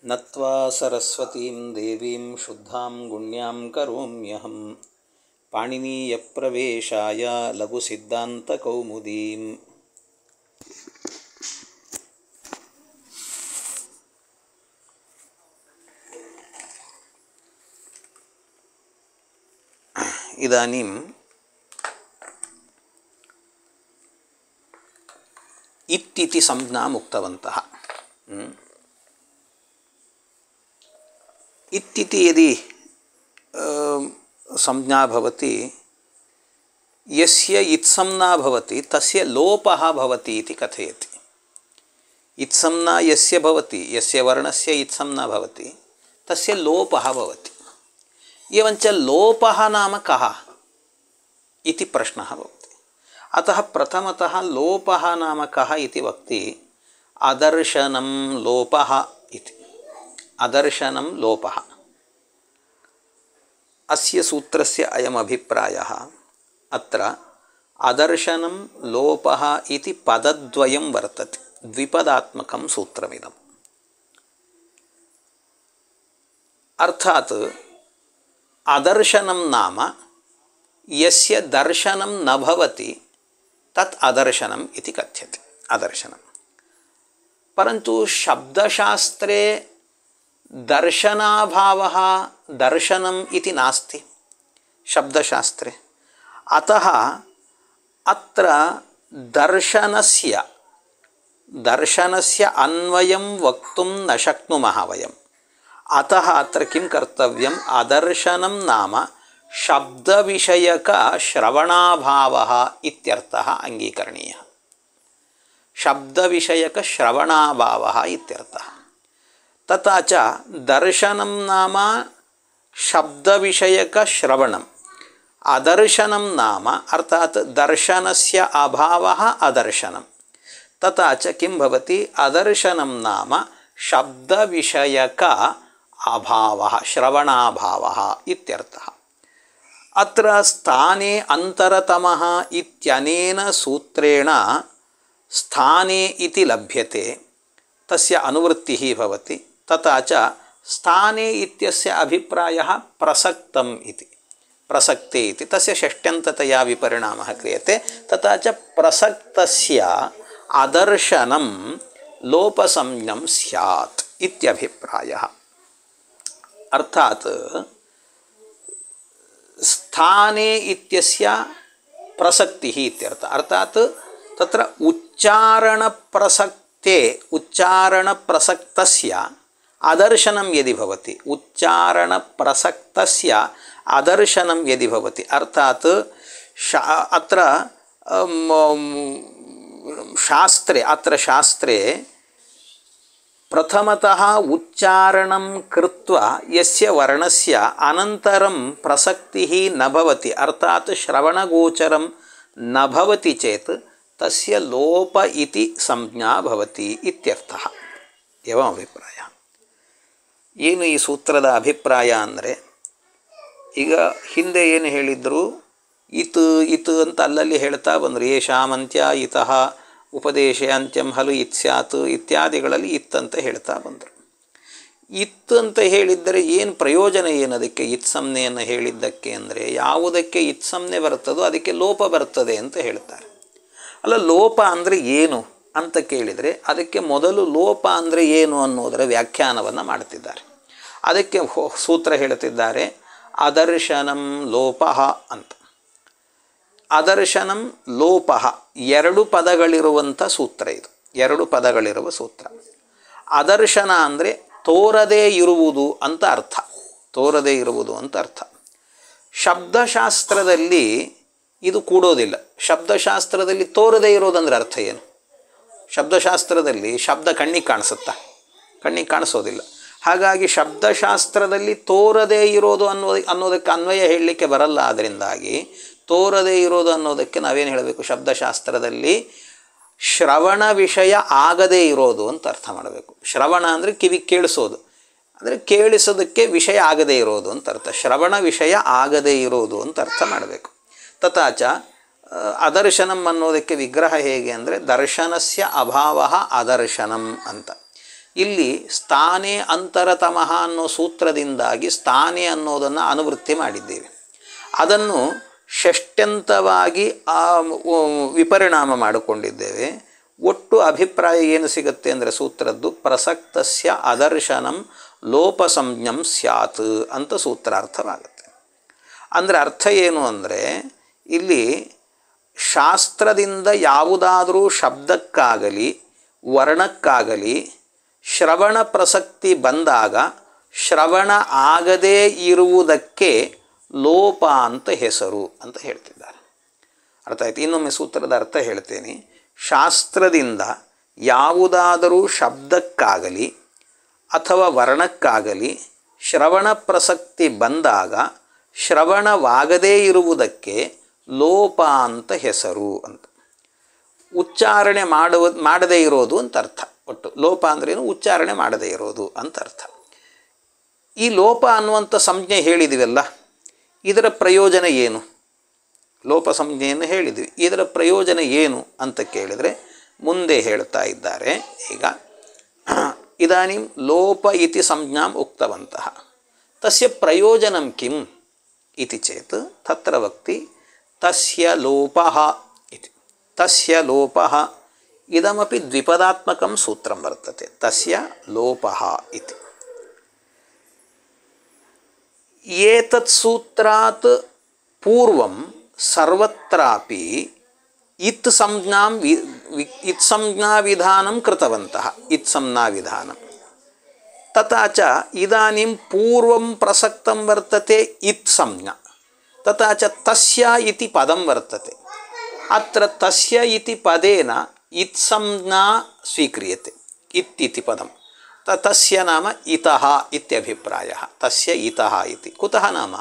ನತ್ವಾ ಸರಸ್ವತೀಂ ದೇವೀಂ ಶುದ್ಧಾಂ ಗುಣ್ಯಾಂ ಕರೋಮ್ಯಹಂ ಪಾಣಿನೀಯಪ್ರವೇಶಾಯ ಲಘುಸಿದ್ಧಾಂತಕೌಮುದೀಂ. ಇದಾನೀಂ ಇತ್ಯಿತಿ ಸಂಜ್ಞಾಂ ಉಕ್ತವಂತಃ. ಇತ್ಯಿತಿ ಯದಿ ಸಂಜ್ಞಾ ಭವತಿ ಯಸ್ಯ ಇತ್ಸಂಜ್ಞಾ ಭವತಿ ತಸ್ಯ ಲೋಪಃ ಭವತಿ ಇತಿ ಕಥಯತಿ. ಇತ್ಸಂಜ್ಞಾ ಯಸ್ಯ ಭವತಿ, ಯಸ್ಯ ವರ್ಣಸ್ಯ ಇತ್ಸಂಜ್ಞಾ ಭವತಿ ತಸ್ಯ ಲೋಪಃ ಭವತಿ. एवञ्च लोपः नाम कः इति प्रश्नः भवति. अतः प्रथमतः लोपः नाम कः इति वक्ति अदर्शनं लोपः इति. अदर्शनं लोपः अस्य सूत्रस्य अयम् अभिप्रायः. अत्र अदर्शनं लोपः इति पदद्वयं वर्तते. द्विपदात्मकं सूत्रमिदम्. अर्थात् अदर्शनं नाम यस्य दर्शनं न भवति तत् अदर्शनम् इति कथ्यते. अदर्शनं परन्तु शब्दशास्त्रे दर्शनाभावः दर्शनम् इति नास्ति शब्दशास्त्रे. अतः अत्र दर्शनस्य अन्वयं वक्तुं न शक्नुमः वयम्. अतः अत्र किं कर्तव्यम्? अदर्शनं नाम शब्दविषयक श्रवणाभावः इत्यर्थः अङ्गीकरणीयः. शब्दविषयक श्रवणाभावः इत्यर्थः. तथा च दर्शनं नाम शब्दविषयक श्रवणम्. अदर्शनं नाम अर्थात् दर्शनस्य अभावः अदर्शनं. तथा च किं भवति? अदर्शनं नाम शब्दविषयक अभावः श्रवणाभावः इत्यर्थः. अत्र स्थाने अन्तरतमः इत्यनेन सूत्रेण स्थाने इति लभ्यते, तस्य अनुवृत्तिः भवति. तथा च स्थाने इत्यस्य अभिप्रायः प्रसक्तम् इति. प्रसक्ते इति तस्य षष्ट्यन्ततया विपरिणामः क्रियते. तथा च प्रसक्तस्य अदर्शनं लोपसंज्ञं स्यात् इत्यभिप्रायः. अर्थात् स्थाने इत्यस्य प्रसक्तिः इत्यर्थः. अर्थात् तत्र उच्चारणप्रसक्तस्य अदर्शनं यदि भवति, उच्चारणप्रसक्तस्य अदर्शनं यदि भवति, अर्थात् अत्र शास्त्रे प्रथमतः उच्चारणं कृत्वा यस्य वर्णस्य अनन्तरं प्रसक्तिः न भवति, अर्थात् श्रवणगोचरं न भवति चेत् तस्य लोप इति संज्ञा भवति इत्यर्थः. एवम् अभिप्रायः. ಏನು ಈ ಸೂತ್ರದ ಅಭಿಪ್ರಾಯ ಅಂದರೆ, ಈಗ ಹಿಂದೆ ಏನು ಹೇಳಿದ್ರು, ಇತ್ ಅಂತ ಅಲ್ಲಲ್ಲಿ ಹೇಳ್ತಾ ಬಂದರು. ಯೇಷಾಮಂತ್ಯ ಇತಃ ಉಪದೇಶೆ ಅಂತ್ಯಂ ಹಲು ಇತ್ಸ್ಯಾತ್ ಇತ್ಯಾದಿಗಳಲ್ಲಿ ಇತ್ತಂತ ಹೇಳ್ತಾ ಬಂದರು. ಇತ್ತಂತ ಹೇಳಿದ್ದರೆ ಏನು ಪ್ರಯೋಜನ, ಏನದಕ್ಕೆ ಇತ್ಸಂಜ್ಞೆಯನ್ನು ಹೇಳಿದ್ದಕ್ಕೆ ಅಂದರೆ, ಯಾವುದಕ್ಕೆ ಇತ್ಸಂಜ್ಞೆ ಬರ್ತದೋ ಅದಕ್ಕೆ ಲೋಪ ಬರ್ತದೆ ಅಂತ ಹೇಳ್ತಾರೆ. ಅಲ್ಲ, ಲೋಪ ಅಂದರೆ ಏನು ಅಂತ ಕೇಳಿದರೆ ಅದಕ್ಕೆ ಮೊದಲು ಲೋಪ ಅಂದರೆ ಏನು ಅನ್ನೋದರ ವ್ಯಾಖ್ಯಾನವನ್ನು ಮಾಡ್ತಿದ್ದಾರೆ. ಅದಕ್ಕೆ ಸೂತ್ರ ಹೇಳ್ತಿದ್ದಾರೆ ಅದರ್ಶನಂ ಲೋಪಃ ಅಂತ. ಅದರ್ಶನಂ ಲೋಪಃ ಎರಡು ಪದಗಳಿರುವಂಥ ಸೂತ್ರ ಇದು. ಎರಡು ಪದಗಳಿರುವ ಸೂತ್ರ. ಅದರ್ಶನ ಅಂದರೆ ತೋರದೇ ಇರುವುದು ಅಂತ ಅರ್ಥ. ತೋರದೇ ಇರುವುದು ಅಂತ ಅರ್ಥ. ಶಬ್ದಶಾಸ್ತ್ರದಲ್ಲಿ ಇದು ಕೂಡೋದಿಲ್ಲ. ಶಬ್ದಶಾಸ್ತ್ರದಲ್ಲಿ ತೋರದೇ ಇರೋದಂದ್ರೆ ಅರ್ಥ ಏನು? ಶಬ್ದಶಾಸ್ತ್ರದಲ್ಲಿ ಶಬ್ದ ಕಣ್ಣಿಗೆ ಕಾಣಿಸುತ್ತಾ? ಕಣ್ಣಿಗೆ ಕಾಣಿಸೋದಿಲ್ಲ. ಹಾಗಾಗಿ ಶಬ್ದಶಾಸ್ತ್ರದಲ್ಲಿ ತೋರದೇ ಇರೋದು ಅನ್ನೋದಕ್ಕೆ ಅನ್ವಯ ಹೇಳಲಿಕ್ಕೆ ಬರಲ್ಲ. ಅದರಿಂದಾಗಿ ತೋರದೇ ಇರೋದು ಅನ್ನೋದಕ್ಕೆ ನಾವೇನು ಹೇಳಬೇಕು? ಶಬ್ದಶಾಸ್ತ್ರದಲ್ಲಿ ಶ್ರವಣ ವಿಷಯ ಆಗದೇ ಇರೋದು ಅಂತ ಅರ್ಥ ಮಾಡಬೇಕು. ಶ್ರವಣ ಅಂದರೆ ಕಿವಿ ಕೇಳಿಸೋದು, ಅಂದರೆ ಕೇಳಿಸೋದಕ್ಕೆ ವಿಷಯ ಆಗದೇ ಇರೋದು ಅಂತ ಅರ್ಥ. ಶ್ರವಣ ವಿಷಯ ಆಗದೇ ಇರೋದು ಅಂತ ಅರ್ಥ ಮಾಡಬೇಕು. ತಥಾಚ ಅದರ್ಶನಂ ಅನ್ನೋದಕ್ಕೆ ವಿಗ್ರಹ ಹೇಗೆ ಅಂದರೆ ದರ್ಶನಸ್ಯ ಅಭಾವ ಅದರ್ಶನಂ ಅಂತ. ಇಲ್ಲಿ ಸ್ಥಾನೇ ಅಂತರತಮಃ ಅನ್ನೋ ಸೂತ್ರದಿಂದಾಗಿ ಸ್ಥಾನೇ ಅನ್ನೋದನ್ನು ಅನುವೃತ್ತಿ ಮಾಡಿದ್ದೇವೆ. ಅದನ್ನು ಷಷ್ಟ್ಯಂತವಾಗಿ ವಿಪರಿಣಾಮ ಮಾಡಿಕೊಂಡಿದ್ದೇವೆ. ಒಟ್ಟು ಅಭಿಪ್ರಾಯ ಏನು ಸಿಗುತ್ತೆ ಅಂದರೆ ಸೂತ್ರದ್ದು ಪ್ರಸಕ್ತಸ್ಯ ಅದರ್ಶನಂ ಲೋಪಸಂಜ್ಞಂ ಸ್ಯಾತ್ ಅಂತ ಸೂತ್ರಾರ್ಥವಾಗುತ್ತೆ. ಅಂದರೆ ಅರ್ಥ ಏನು ಅಂದರೆ ಇಲ್ಲಿ ಶಾಸ್ತ್ರದಿಂದ ಯಾವುದಾದರೂ ಶಬ್ದಕ್ಕಾಗಲಿ ವರ್ಣಕ್ಕಾಗಲಿ ಶ್ರವಣ ಪ್ರಸಕ್ತಿ ಬಂದಾಗ ಶ್ರವಣ ಆಗದೇ ಇರುವುದಕ್ಕೆ ಲೋಪ ಅಂತ ಹೆಸರು ಅಂತ ಹೇಳ್ತಿದ್ದಾರೆ. ಅರ್ಥ ಆಯ್ತು? ಇನ್ನೊಮ್ಮೆ ಸೂತ್ರದ ಅರ್ಥ ಹೇಳ್ತೇನೆ. ಶಾಸ್ತ್ರದಿಂದ ಯಾವುದಾದರೂ ಶಬ್ದಕ್ಕಾಗಲಿ ಅಥವಾ ವರ್ಣಕ್ಕಾಗಲಿ ಶ್ರವಣ ಪ್ರಸಕ್ತಿ ಬಂದಾಗ ಶ್ರವಣವಾಗದೇ ಇರುವುದಕ್ಕೆ ಲೋಪ ಅಂತ ಹೆಸರು ಅಂತ. ಉಚ್ಚಾರಣೆ ಮಾಡದೇ ಇರೋದು ಅಂತ ಅರ್ಥ. ಒಟ್ಟು ಲೋಪ ಅಂದ್ರೇನು? ಉಚ್ಚಾರಣೆ ಮಾಡದೇ ಇರೋದು ಅಂತ ಅರ್ಥ. ಈ ಲೋಪ ಅನ್ನುವಂಥ ಸಂಜ್ಞೆ ಹೇಳಿದಿವಲ್ಲ, ಇದರ ಪ್ರಯೋಜನ ಏನು? ಲೋಪ ಸಂಜ್ಞೆಯನ್ನು ಹೇಳಿದ್ವಿ, ಇದರ ಪ್ರಯೋಜನ ಏನು ಅಂತ ಕೇಳಿದರೆ ಮುಂದೆ ಹೇಳ್ತಾ ಇದ್ದಾರೆ. ಈಗ ಇದಾನಿಂ ಲೋಪ ಇತಿ ಸಂಜ್ಞಾಂ ಉಕ್ತವಂತಹ ತಸ್ಯ ಪ್ರಯೋಜನಂ ಕಿಂ ಇತಿ ಚೇತ್ ತತ್ರ ವಕ್ತಿ ತಸ್ಯ ಲೋಪಃ ಇತಿ. ತಸ್ಯ ಲೋಪಃ ಇದಮಪಿ ದ್ವಿಪದಾತ್ಮಕಂ ಸೂತ್ರಂ ವರ್ತತೆ. ತಸ್ಯ ಲೋಪಃ ಇತಿ. ಏತತ್ ಸೂತ್ರಾತ್ ಪೂರ್ವಂ ಸರ್ವತ್ರಾಪಿ ಇತ್ ಸಂಜ್ಞಾ ವಿಧಾನಂ ಕೃತವಂತಃ. ಇತ್ ಸಂಜ್ಞಾ ವಿಧಾನಂ ತಥಾ ಚ ಇದಾನಿಂ ಪೂರ್ವಂ ಪ್ರಸಕ್ತಂ ವರ್ತತೆ ಇತ್ ಸಂಜ್ಞಾ. ತಥಾ ಚ ತಸ್ಯ ಇತಿ ಪದಂ ವರ್ತತೆ. ಅತ್ರ ತಸ್ಯ ಇತಿ ಪದೇನ ಇತ್ ಸಂಜ್ಞಾ ಸ್ವೀಕ್ರಿಯತೆ. ಇತ್ತಿ ಪದಂ ತಸ್ಯ ನಾಮ ಇತಃ ಇತ್ಯಭಿಪ್ರಾಯಃ. ತಸ್ಯ ಇತಃ ಇತಿ ಕುತಃ ನಾಮ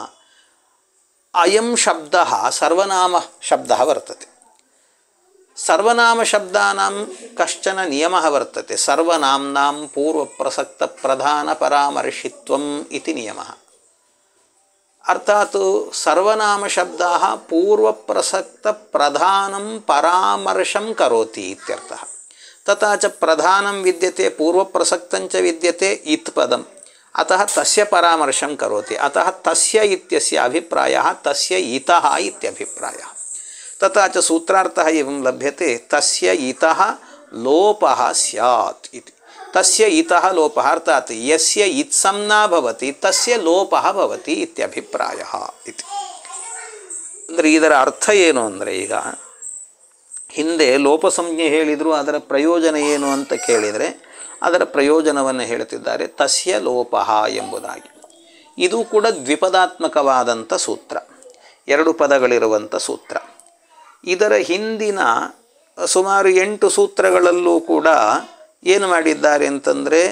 ಅಯಂ ಶಬ್ದಃ ಸರ್ವನಾಮ ಶಬ್ದಃ ವರ್ತತೆ. ಸರ್ವನಾಮಶಬ್ದಾನಾಂ ಕಶ್ಚನ ನಿಯಮಃ ವರ್ತತೆ. ಸರ್ವನಾಮ್ನಾಂ ಪೂರ್ವಪ್ರಸಕ್ತ ಪ್ರಧಾನ ಪರಾಮರ್ಶಿತ್ವಂ ಇತಿ ನಿಯಮಃ. ಅರ್ಥಾತ್ ಸರ್ವನಾಮಶಬ್ದಾಃ ಪೂರ್ವಪ್ರಸಕ್ತ ಪ್ರಧಾನಂ ಪರಾಮರ್ಶಂ ಕರೋತಿ ಇತ್ಯರ್ಥಃ. ತಥಾ ಚ ಪ್ರಧಾನಂ ವಿದ್ಯತೆ ಪೂರ್ವಪ್ರಸಕ್ತಂಚ ವಿದ್ಯತೆ ಇತ್ ಪದಂ. ಅತಃ ತಸ್ಯ ಪರಾಮರ್ಶಂ ಕರೋತಿ. ಅತಃ ತಸ್ಯ ಇತ್ಯಸ್ಯ ಅಭಿಪ್ರಾಯಃ ತಸ್ಯ ಇತಃ ಇತ್ಯಭಿಪ್ರಾಯಃ. ತಥಾ ಚ ಸೂತ್ರಾರ್ಥಃ ಏವಂ ಲಭ್ಯತೆ ತಸ್ಯ ಇತಃ ಲೋಪಃ ಸ್ಯಾತ್ ಇತಿ. ತಸ್ಯ ಇತಃ ಲೋಪಃ ಅರ್ಥಾತ್ ಯಸ್ಯ ಇತ್ಸಂಜ್ಞಾ ಭವತಿ ತಸ್ಯ ಲೋಪಃ ಭವತಿ ಇತ್ಯಭಿಪ್ರಾಯಃ ಇತಿ. ಅಂದರೆ ಇದರ ಅರ್ಥ ಏನು ಅಂದರೆ, ಈಗ ಹಿಂದೆ ಲೋಪಸಂಜ್ಞೆ ಹೇಳಿದರು, ಅದರ ಪ್ರಯೋಜನ ಏನು ಅಂತ ಕೇಳಿದರೆ ಅದರ ಪ್ರಯೋಜನವನ್ನು ಹೇಳ್ತಿದ್ದಾರೆ ತಸ್ಯ ಲೋಪಃ ಎಂಬುದಾಗಿ. ಇದು ಕೂಡ ದ್ವಿಪದಾತ್ಮಕವಾದಂಥ ಸೂತ್ರ, ಎರಡು ಪದಗಳಿರುವಂಥ ಸೂತ್ರ. ಇದರ ಹಿಂದಿನ ಸುಮಾರು 8 ಸೂತ್ರಗಳಲ್ಲೂ ಕೂಡ ಏನು ಮಾಡಿದ್ದಾರೆ ಅಂತಂದರೆ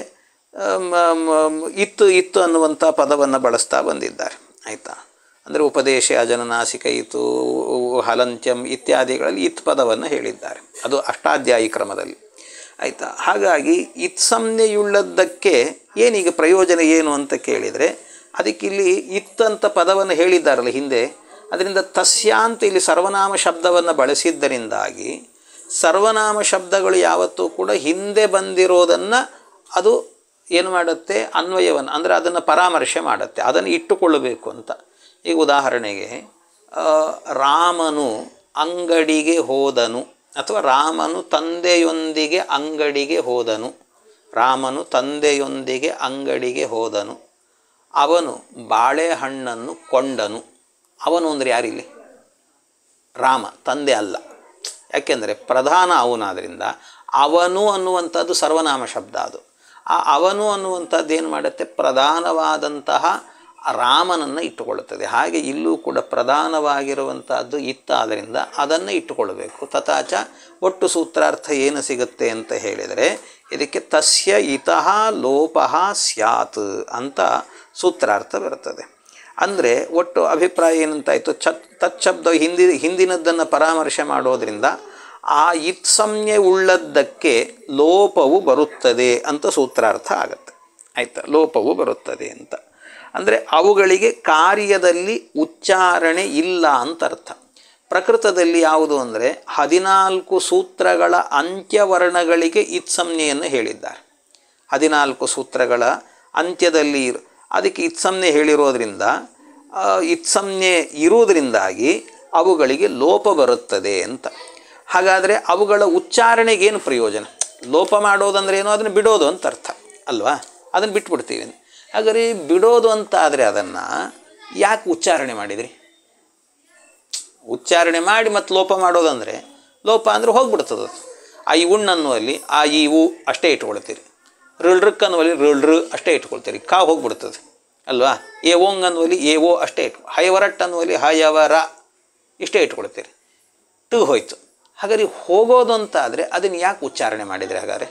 ಇತ್ತು ಅನ್ನುವಂಥ ಪದವನ್ನು ಬಳಸ್ತಾ ಬಂದಿದ್ದಾರೆ. ಆಯಿತಾ? ಅಂದರೆ ಉಪದೇಶ ಅಜನನಾಸಿಕ ಇತು ಹಲಂತ್ಯಂ ಇತ್ಯಾದಿಗಳಲ್ಲಿ ಇತ್ ಪದವನ್ನು ಹೇಳಿದ್ದಾರೆ. ಅದು ಅಷ್ಟಾಧ್ಯಾಯಿ ಕ್ರಮದಲ್ಲಿ. ಆಯಿತಾ? ಹಾಗಾಗಿ ಇತ್ ಸಂಜ್ಞೆಯುಳ್ಳದ್ದಕ್ಕೆ ಏನೀಗ ಪ್ರಯೋಜನ ಏನು ಅಂತ ಕೇಳಿದರೆ, ಅದಕ್ಕಿಲ್ಲಿ ಇತ್ತಂತ ಪದವನ್ನು ಹೇಳಿದ್ದಾರಲ್ಲ ಹಿಂದೆ, ಅದರಿಂದ ತಸ್ಯ ಅಂತ ಇಲ್ಲಿ ಸರ್ವನಾಮ ಶಬ್ದವನ್ನು ಬಳಸಿದ್ದರಿಂದಾಗಿ ಸರ್ವನಾಮ ಶಬ್ದಗಳು ಯಾವತ್ತೂ ಕೂಡ ಹಿಂದೆ ಬಂದಿರೋದನ್ನು ಅದು ಏನು ಮಾಡುತ್ತೆ, ಅನ್ವಯವನ್ನು ಅಂದರೆ ಅದನ್ನು ಪರಾಮರ್ಶೆ ಮಾಡುತ್ತೆ, ಅದನ್ನು ಇಟ್ಟುಕೊಳ್ಳಬೇಕು ಅಂತ. ಈಗ ಉದಾಹರಣೆಗೆ ರಾಮನು ಅಂಗಡಿಗೆ ಹೋದನು, ಅಥವಾ ರಾಮನು ತಂದೆಯೊಂದಿಗೆ ಅಂಗಡಿಗೆ ಹೋದನು. ರಾಮನು ತಂದೆಯೊಂದಿಗೆ ಅಂಗಡಿಗೆ ಹೋದನು. ಅವನು ಬಾಳೆಹಣ್ಣನ್ನು ಕೊಂಡನು. ಅವನು ಅಂದರೆ ಯಾರಿಲ್ಲಿ? ರಾಮ, ತಂದೆ ಅಲ್ಲ. ಯಾಕೆಂದರೆ ಪ್ರಧಾನ ಅವನಾದ್ದರಿಂದ ಅವನು ಅನ್ನುವಂಥದ್ದು ಸರ್ವನಾಮ ಶಬ್ದ. ಅದು ಆ ಅವನು ಅನ್ನುವಂಥದ್ದು ಏನು ಮಾಡುತ್ತೆ, ಪ್ರಧಾನವಾದಂತಹ ರಾಮನನ್ನು ಇಟ್ಟುಕೊಳ್ಳುತ್ತದೆ. ಹಾಗೆ ಇಲ್ಲೂ ಕೂಡ ಪ್ರಧಾನವಾಗಿರುವಂಥದ್ದು ಇತ್ತಾದ್ದರಿಂದ ಅದನ್ನು ಇಟ್ಟುಕೊಳ್ಳಬೇಕು. ತಥಾಚ ಒಟ್ಟು ಸೂತ್ರಾರ್ಥ ಏನು ಸಿಗುತ್ತೆ ಅಂತ ಹೇಳಿದರೆ, ಇದಕ್ಕೆ ತಸ್ಯ ಇತಃ ಲೋಪಃ ಸ್ಯಾತ್ ಅಂತ ಸೂತ್ರಾರ್ಥ ಬರ್ತದೆ. ಅಂದರೆ ಒಟ್ಟು ಅಭಿಪ್ರಾಯ ಏನಂತಾಯಿತು, ತತ್ಶಬ್ದ ಹಿಂದಿನದ್ದನ್ನು ಪರಾಮರ್ಶೆ ಮಾಡೋದರಿಂದ ಆ ಇತ್ ಸಂಜ್ಞೆ ಉಳ್ಳದ್ದಕ್ಕೆ ಲೋಪವು ಬರುತ್ತದೆ ಅಂತ ಸೂತ್ರಾರ್ಥ ಆಗುತ್ತೆ. ಆಯಿತಾ? ಲೋಪವು ಬರುತ್ತದೆ ಅಂತ ಅಂದರೆ ಅವುಗಳಿಗೆ ಕಾರ್ಯದಲ್ಲಿ ಉಚ್ಚಾರಣೆ ಇಲ್ಲ ಅಂತ ಅರ್ಥ. ಪ್ರಕೃತದಲ್ಲಿ ಯಾವುದು ಅಂದರೆ 14 ಸೂತ್ರಗಳ ಅಂತ್ಯವರ್ಣಗಳಿಗೆ ಇತ್ ಸಂಜ್ಞೆಯನ್ನು ಹೇಳಿದ್ದಾರೆ. 14 ಸೂತ್ರಗಳ ಅಂತ್ಯದಲ್ಲಿ ಅದಕ್ಕೆ ಇತ್ಸಂಜ್ಞೆ ಹೇಳಿರೋದ್ರಿಂದ ಇತ್ಸಂಜ್ಞೆ ಇರುವುದರಿಂದಾಗಿ ಅವುಗಳಿಗೆ ಲೋಪ ಬರುತ್ತದೆ ಅಂತ. ಹಾಗಾದರೆ ಅವುಗಳ ಉಚ್ಚಾರಣೆಗೇನು ಪ್ರಯೋಜನ? ಲೋಪ ಮಾಡೋದಂದ್ರೆ ಏನೋ ಅದನ್ನು ಬಿಡೋದು ಅಂತ ಅರ್ಥ ಅಲ್ವಾ? ಅದನ್ನು ಬಿಟ್ಬಿಡ್ತೀವಿ. ಹಾಗಾದರೆ ಬಿಡೋದು ಅಂತ ಆದರೆ ಅದನ್ನು ಯಾಕೆ ಉಚ್ಚಾರಣೆ ಮಾಡಿದ್ರಿ? ಉಚ್ಚಾರಣೆ ಮಾಡಿ ಮತ್ತು ಲೋಪ ಮಾಡೋದಂದರೆ, ಲೋಪ ಅಂದರೆ ಹೋಗ್ಬಿಡ್ತದೆ. ಆ ಈ ಉಣ್ಣು ಅನ್ನುವಲ್ಲಿ ಆ ಈ ಉ ಅಷ್ಟೇ ಇಟ್ಕೊಳ್ತೀರಿ, ಋಳ್ರಕ್ ಅನ್ನುವಲ್ಲಿ ಋಳ್ರು ಅಷ್ಟೇ ಇಟ್ಕೊಳ್ತೀರಿ, ಕಾ ಹೋಗ್ಬಿಡ್ತದೆ ಅಲ್ವಾ? ಎ ಓಂಗ್ ಅನ್ನುವಲ್ಲಿ ಎ ಓ ಅಷ್ಟೇ ಹಯವರಟ್ ಅನ್ನುವಲ್ಲಿ ಹಯವರ ಇಷ್ಟೇ ಇಟ್ಕೊಳ್ತೀರಿ, ಟು ಹೋಯ್ತು. ಹಾಗಾದ್ರೆ ಹೋಗೋದು ಅಂತ ಆದರೆ ಅದನ್ನು ಯಾಕೆ ಉಚ್ಚಾರಣೆ ಮಾಡಿದರೆ? ಹಾಗಾದರೆ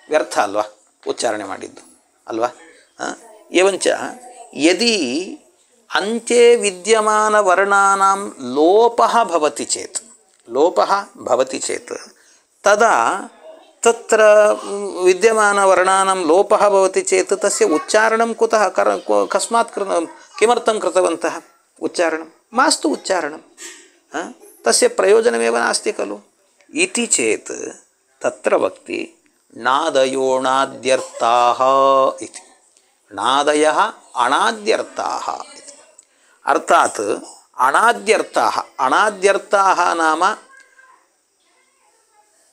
ವ್ಯರ್ಥ ಅಲ್ವಾ ಉಚ್ಚಾರಣೆ ಮಾಡಿದ್ದು ಅಲ್ವಾ? ಏವಂಚ ಯದಿ ಅಂತ್ಯೆ ವಿದ್ಯಮಾನ ವರ್ಣಾನಾಂ ಲೋಪಃ ಭವತಿ ಚೇತ್, ಲೋಪಃ ಭವತಿ ಚೇತ್ ತದಾ ತತ್ರ ವಿದ್ಯಮಾನ ವರ್ಣಾನಾಂ ಲೋಪಃ ಭವತಿ ಚೇತ್ ತಸ್ಯ ಉಚ್ಚಾರಣಂ ಕುತಃ ಕಸ್ಮಾತ್ ಕಿಮರ್ಥಂ ಕೃತವಂತಃ ಉಚ್ಚಾರಣಂ ಮಾಸ್ತು ಉಚ್ಚಾರಣಂ ತಸ್ಯ ಪ್ರಯೋಜನಮೇವ ನಾಸ್ತಿ ಖಲು ಇತಿ ಚೇತ್ ತತ್ರ ವಕ್ತಿ ನಾದಯೋಣಾದ್ಯರ್ಥಾಃ ಇತಿ. ನಾದಯಃ ಅಣಾದ್ಯರ್ಥಾಃ ಇತಿ. ಅರ್ಥಾತ್ ಅಣಾದ್ಯರ್ಥಾಃ, ಅಣಾದ್ಯರ್ಥಾಃ ನಾಮ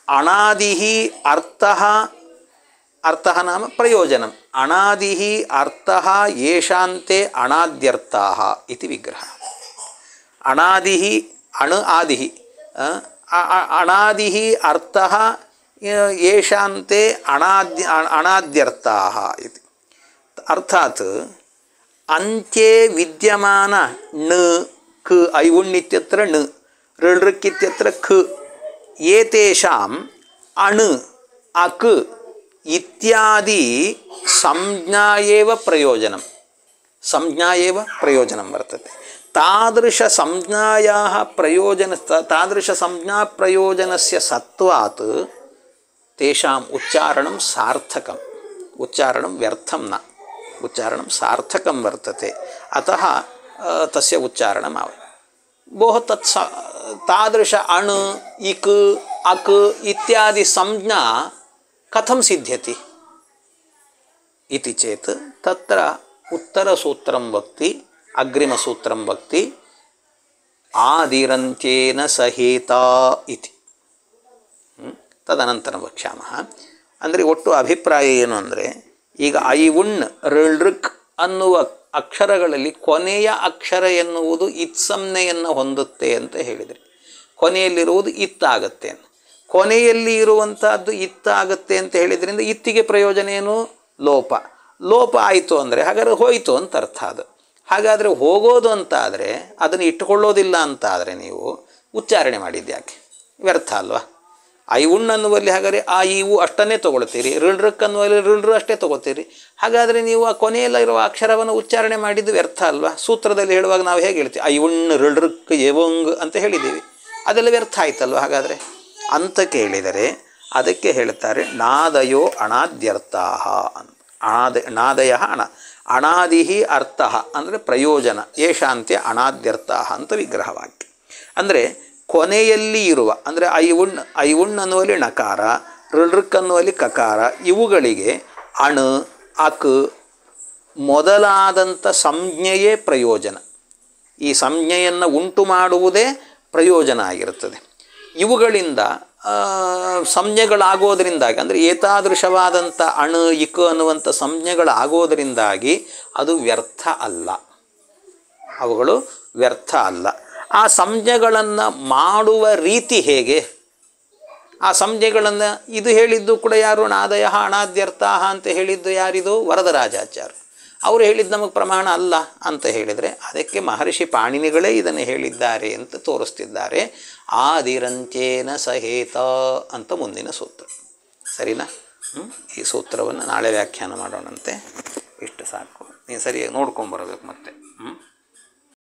ಅಣಾದಿಃ ಅರ್ಥಃ, ಅರ್ಥಃ ನಾಮ ಪ್ರಯೋಜನಂ, ಅಣಾದಿಃ ಅರ್ಥಃ ಯೇಷಾಂತೆ ಅಣಾದ್ಯರ್ಥಾಃ ಇತಿ ವಿಗ್ರಹ. ಅಣಾದಿಃ ಅಣು ಆದಿಃ ಅಣಾದಿಃ ಅರ್ಥಃ ಯೇಷಾಂತೆ ಅಣಾದ್ಯರ್ಥಾಃ ಇತಿ. ಅರ್ಥಾತ್ ಅಂತ್ಯೆ ವಿದ್ಯಮಾನ ಣ ಕ ಐವುಣ್ಣಿತ್ಯತ್ರ ಣ ಋಳ್ರಕ್ಕಿತ್ಯತ್ರ ಖ ಏತೇಷಾಂ ಅಣು ಅಕ್ ಇತ್ಯಾದಿ ಸಂಜ್ಞಾ ಏವ ಪ್ರಯೋಜನಂ, ಸಂಜ್ಞಾ ಏವ ಪ್ರಯೋಜನಂ ವರ್ತತೆ. ತಾದೃಶ ಸಂಜ್ಞಾಯಾಃ ಪ್ರಯೋಜನ ತಾದೃಶ ಸಂಜ್ಞಾ ಪ್ರಯೋಜನಸ್ಯ ಸತ್ವಾತ್ ತೇಷಾಂ ಉಚ್ಚಾರಣಂ ಸಾರ್ಥಕಂ, ಉಚ್ಚಾರಣಂ ವ್ಯರ್ಥಂ ನ, ಉಚ್ಚಾರಣಂ ಸಾರ್ಥಕಂ ವರ್ತತೆ. ಅತಃ ತಸ್ಯ ಉಚ್ಚಾರಣಂ ಆವ ಬಹು ತತ್ ತಾದೃಶ ಅಣು ಇಕ್ ಅಕ್ ಇತ್ಯಾದಿ ಸಂಜ್ಞಾ ಕಥಂ ಸಿದ್ಧ್ಯತಿ ಇತಿ ಚೇತ್ ತತ್ರ ಉತ್ತರಸೂತ್ರಂ ವಕ್ತಿ ಅಗ್ರಿಮಸೂತ್ರಂ ವಕ್ತಿ ಆದಿರಂತ್ಯೇನ ಸಹಿತ ಇತಿ. ತದನಂತರ ವಕ್ಷ್ಯಾಮಃ. ಅಂದರೆ ಒಟ್ಟು ಅಭಿಪ್ರಾಯ ಏನು ಅಂದರೆ, ಈಗ ಐವುಣ್ ಋಳ್ಋಕ್ ಅನ್ನುವ ಅಕ್ಷರಗಳಲ್ಲಿ ಕೊನೆಯ ಅಕ್ಷರ ಎನ್ನುವುದು ಇತ್ಸಂಜ್ಞೆಯನ್ನು ಹೊಂದುತ್ತೆ ಅಂತ ಹೇಳಿದರೆ, ಕೊನೆಯಲ್ಲಿರುವುದು ಇತ್ತಾಗತ್ತೆ. ಕೊನೆಯಲ್ಲಿ ಇರುವಂಥದ್ದು ಇತ್ತಾಗತ್ತೆ ಅಂತ ಹೇಳಿದ್ರಿಂದ ಇತ್ತಿಗೆ ಪ್ರಯೋಜನ ಏನು? ಲೋಪ. ಲೋಪ ಆಯಿತು ಅಂದರೆ ಹಾಗಾದರೆ ಹೋಯಿತು ಅಂತ ಅರ್ಥ. ಅದು ಹಾಗಾದರೆ ಹೋಗೋದು ಅಂತ ಆದರೆ ಅದನ್ನು ಇಟ್ಟುಕೊಳ್ಳೋದಿಲ್ಲ ಅಂತ ಆದರೆ ನೀವು ಉಚ್ಚಾರಣೆ ಮಾಡಿದ್ಯಾಕೆ? ವ್ಯರ್ಥ ಅಲ್ವಾ? ಐವುಣ್ ಅನ್ನುವಲ್ಲಿ ಹಾಗಾದರೆ ಆ ಇವು ಅಷ್ಟನ್ನೇ ತೊಗೊಳ್ತೀರಿ, ಋಳ್ರಕ್ ಅನ್ನುವಲ್ಲಿ ಋಳ್ರು ಅಷ್ಟೇ ತೊಗೋತೀರಿ. ಹಾಗಾದರೆ ನೀವು ಆ ಕೊನೆಯಲ್ಲ ಇರುವ ಅಕ್ಷರವನ್ನು ಉಚ್ಚಾರಣೆ ಮಾಡಿದ್ದು ವ್ಯರ್ಥ ಅಲ್ವಾ? ಸೂತ್ರದಲ್ಲಿ ಹೇಳುವಾಗ ನಾವು ಹೇಗೆ ಹೇಳ್ತೀವಿ? ಐವುಣ್ ಋಳ್ರಕ್ ಏವಂಗ್ ಅಂತ ಹೇಳಿದ್ದೀವಿ, ಅದೆಲ್ಲ ವ್ಯರ್ಥ ಆಯ್ತಲ್ವ? ಹಾಗಾದರೆ ಅಂತ ಕೇಳಿದರೆ ಅದಕ್ಕೆ ಹೇಳ್ತಾರೆ ನಾದಯೋ ಅಣಾದ್ಯರ್ಥಾಃ ಅಂತ. ನಾದಯ ಅಣಾದಿ ಅರ್ಥ ಅಂದರೆ ಪ್ರಯೋಜನ, ಯೇಷಾಂತ್ಯ ಅಣಾದ್ಯರ್ಥಾಃ ಅಂತ ವಿಗ್ರಹವಾಕ್ಯ. ಅಂದರೆ ಕೊನೆಯಲ್ಲಿ ಇರುವ, ಅಂದರೆ ಐವುಣ್ ಅನ್ನುವಲ್ಲಿ ನಕಾರ, ಋಳ್ರಕ್ ಅನ್ನುವಲ್ಲಿ ಕಕಾರ, ಇವುಗಳಿಗೆ ಅಣು ಅಕ್ ಮೊದಲಾದಂಥ ಸಂಜ್ಞೆಯೇ ಪ್ರಯೋಜನ. ಈ ಸಂಜ್ಞೆಯನ್ನು ಉಂಟು ಮಾಡುವುದೇ ಪ್ರಯೋಜನ ಆಗಿರುತ್ತದೆ. ಇವುಗಳಿಂದ ಸಂಜ್ಞೆಗಳಾಗೋದರಿಂದಾಗಿ, ಅಂದರೆ ಏತಾದೃಶವಾದಂಥ ಅಣು ಇಕ್ ಅನ್ನುವಂಥ ಸಂಜ್ಞೆಗಳಾಗೋದರಿಂದಾಗಿ ಅದು ವ್ಯರ್ಥ ಅಲ್ಲ, ಅವುಗಳು ವ್ಯರ್ಥ ಅಲ್ಲ. ಆ ಸಂಜ್ಞೆಗಳನ್ನು ಮಾಡುವ ರೀತಿ ಹೇಗೆ? ಆ ಸಂಜ್ಞೆಗಳನ್ನು ಇದು ಹೇಳಿದ್ದು ಕೂಡ ಯಾರು? ನಾದಯ ಅಣಾದ್ಯರ್ಥಾಃ ಅಂತ ಹೇಳಿದ್ದು ಯಾರಿದು? ವರದರಾಜಾಚಾರ್ಯ. ಅವರು ಹೇಳಿದ್ದು ನಮಗೆ ಪ್ರಮಾಣ ಅಲ್ಲ ಅಂತ ಹೇಳಿದರೆ ಅದಕ್ಕೆ ಮಹರ್ಷಿ ಪಾಣಿನಿಗಳೇ ಇದನ್ನು ಹೇಳಿದ್ದಾರೆ ಅಂತ ತೋರಿಸ್ತಿದ್ದಾರೆ. ಆದಿರಂತ್ಯೇನ ಸಹೇತ ಅಂತ ಮುಂದಿನ ಸೂತ್ರ. ಸರಿನಾ? ಈ ಸೂತ್ರವನ್ನು ನಾಳೆ ವ್ಯಾಖ್ಯಾನ ಮಾಡೋಣಂತೆ. ಇಷ್ಟು ಸಾಕು. ನೀವು ಸರಿಯಾಗಿ ನೋಡ್ಕೊಂಬರ್ಬೇಕು ಮತ್ತೆ.